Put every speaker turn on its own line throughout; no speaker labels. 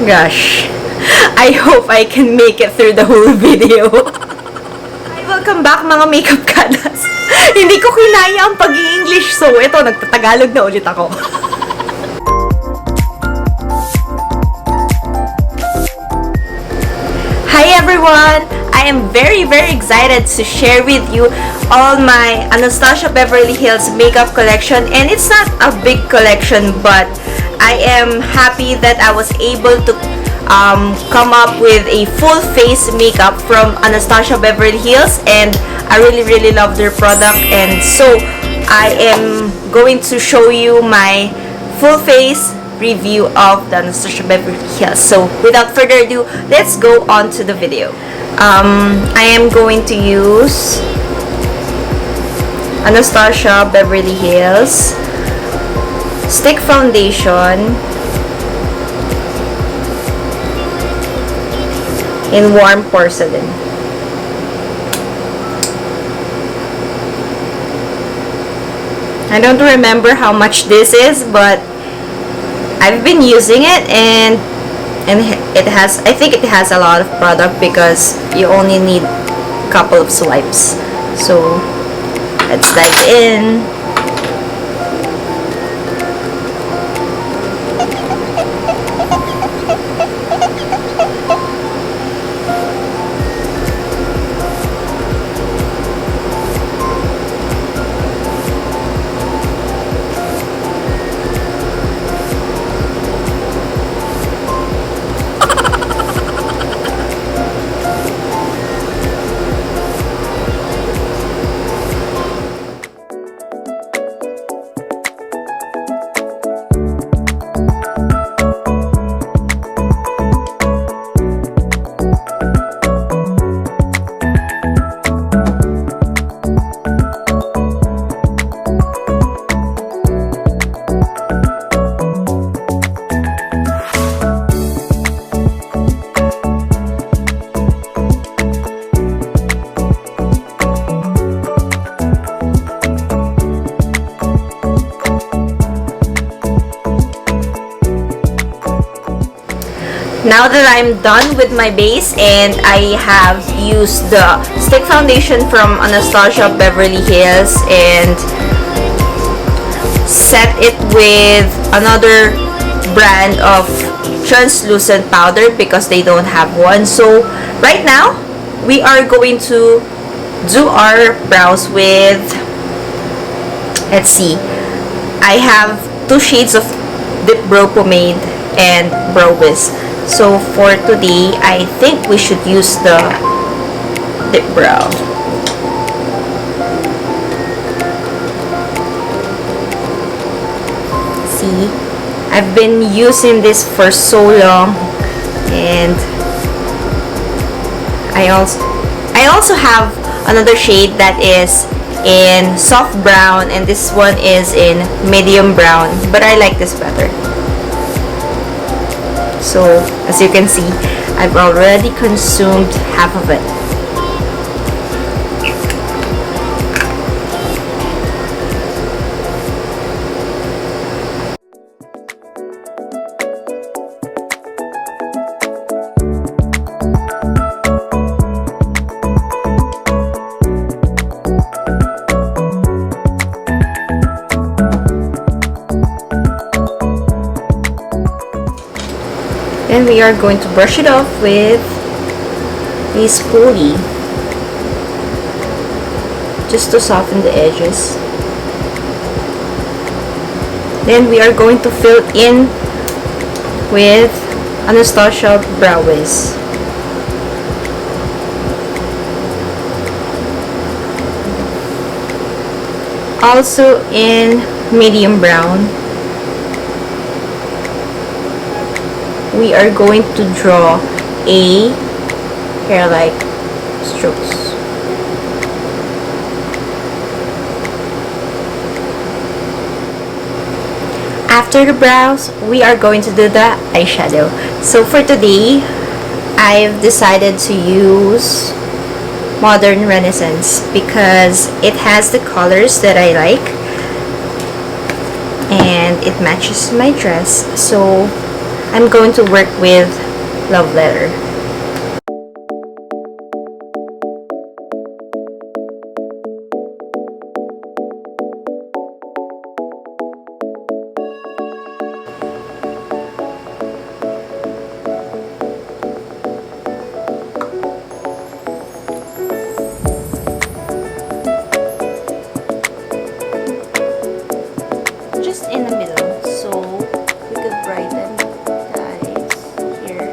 Gosh, I hope I can make it through the whole video. Hi, welcome back mga makeup kadas. Hindi ko kinaya ang pag-i-English, so ito, nagtatagalog na ulit ako. Hi everyone! I am very excited to share with you all my Anastasia Beverly Hills makeup collection, and it's not a big collection, but I am happy that I was able to come up with a full face makeup from Anastasia Beverly Hills, and I really love their product, and so I am going to show you my full face review of the Anastasia Beverly Hills. So without further ado, let's go on to the video. I am going to use Anastasia Beverly Hills Stick Foundation in Warm Porcelain. I don't remember how much this is, but I've been using it, and it has, I think it has a lot of product because you only need a couple of swipes. So let's dive in. Now that I'm done with my base and I have used the stick foundation from Anastasia Beverly Hills and set it with another brand of translucent powder because they don't have one. So right now we are going to do our brows with, let's see, I have 2 shades of DipBrow Pomade and Brow Wiz. So for today, I think we should use the DipBrow. See, I've been using this for so long, and I also have another shade that is in soft brown, and this one is in medium brown, but I like this better. So, as you can see, I've already consumed half of it. Then we are going to brush it off with a spoolie just to soften the edges. Then we are going to fill in with Anastasia Brow Wiz. Also in medium brown. We are going to draw a hair-like strokes. After the brows, we are going to do the eyeshadow. So for today, I've decided to use Modern Renaissance because it has the colors that I like and it matches my dress. So I'm going to work with Love Letter. Just in the middle, so we could brighten the eyes here.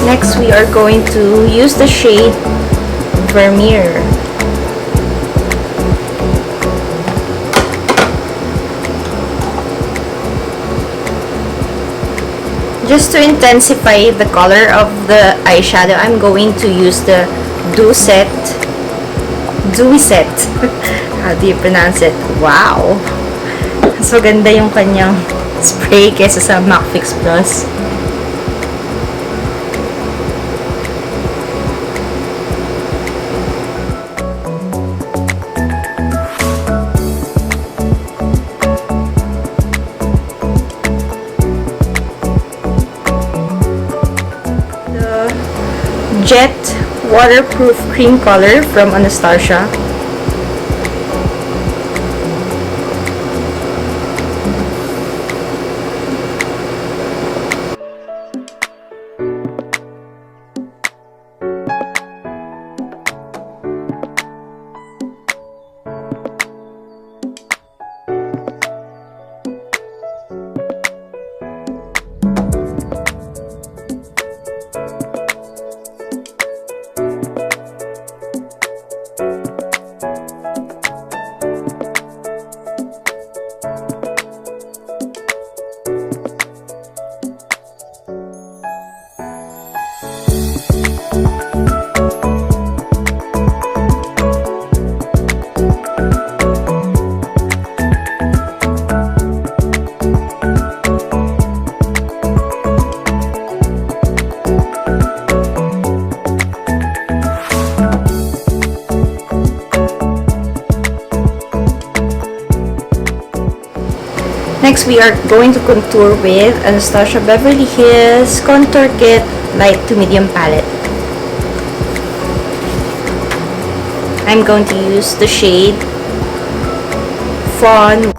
Next, we are going to use the shade Vermeer. Just to intensify the color of the eyeshadow, I'm going to use the Dewy Set. How do you pronounce it? Wow! So ganda yung kanyang spray kesa sa MAC Fix Plus. Jet Waterproof Cream color from Anastasia. Next, we are going to contour with Anastasia Beverly Hills Contour Kit Light to Medium Palette. I'm going to use the shade Fawn.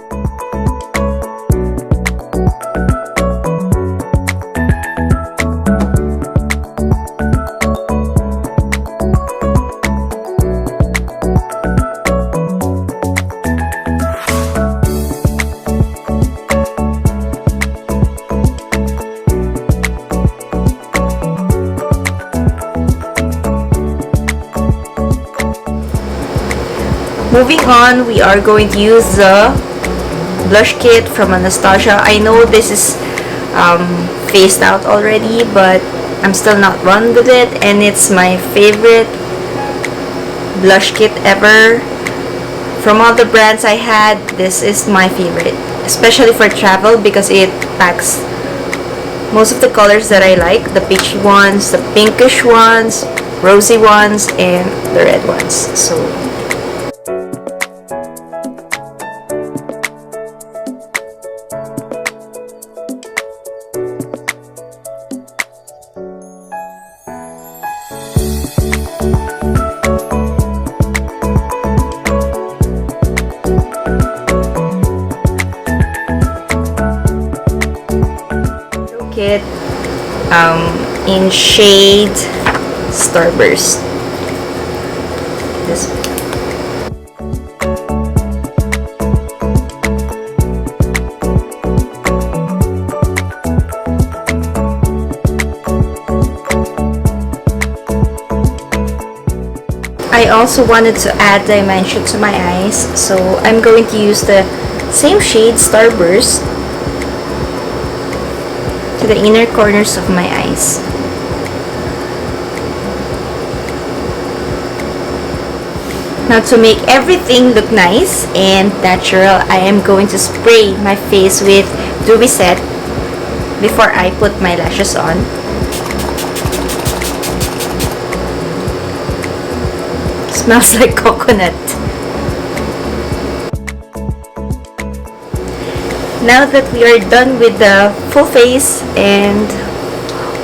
Moving on, we are going to use the blush kit from Anastasia. I know this is phased out already, but I'm still not done with it, and it's my favorite blush kit ever from all the brands I had, this is my favorite, especially for travel because it packs most of the colors that I like, the peachy ones, the pinkish ones, rosy ones, and the red ones. So kit in shade Starburst. This I also wanted to add dimension to my eyes, so I'm going to use the same shade Starburst to the inner corners of my eyes. Now, to make everything look nice and natural, I am going to spray my face with Dewy Set before I put my lashes on. Smells like coconut. Now that we are done with the full face, and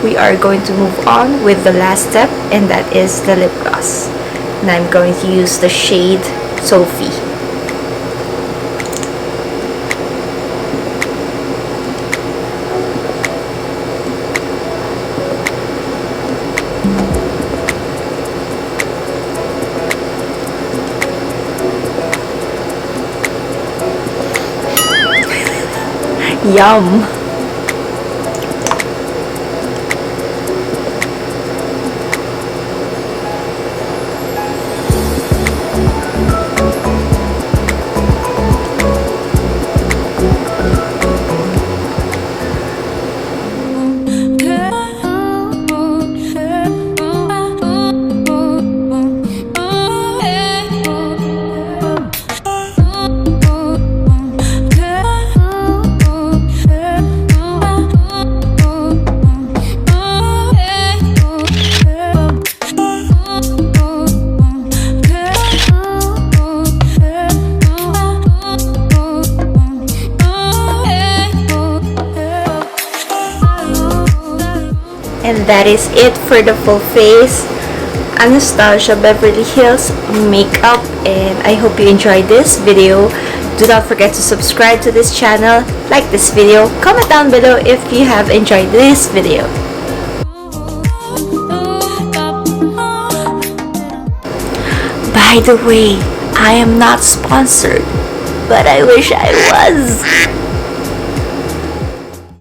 we are going to move on with the last step, and that is the lip gloss. And I'm going to use the shade Toffee. Yum! And that is it for the full face Anastasia Beverly Hills makeup, and I hope you enjoyed this video. Do not forget to subscribe to this channel, like this video, comment down below if you have enjoyed this video. By the way, I am not sponsored, but I wish I was.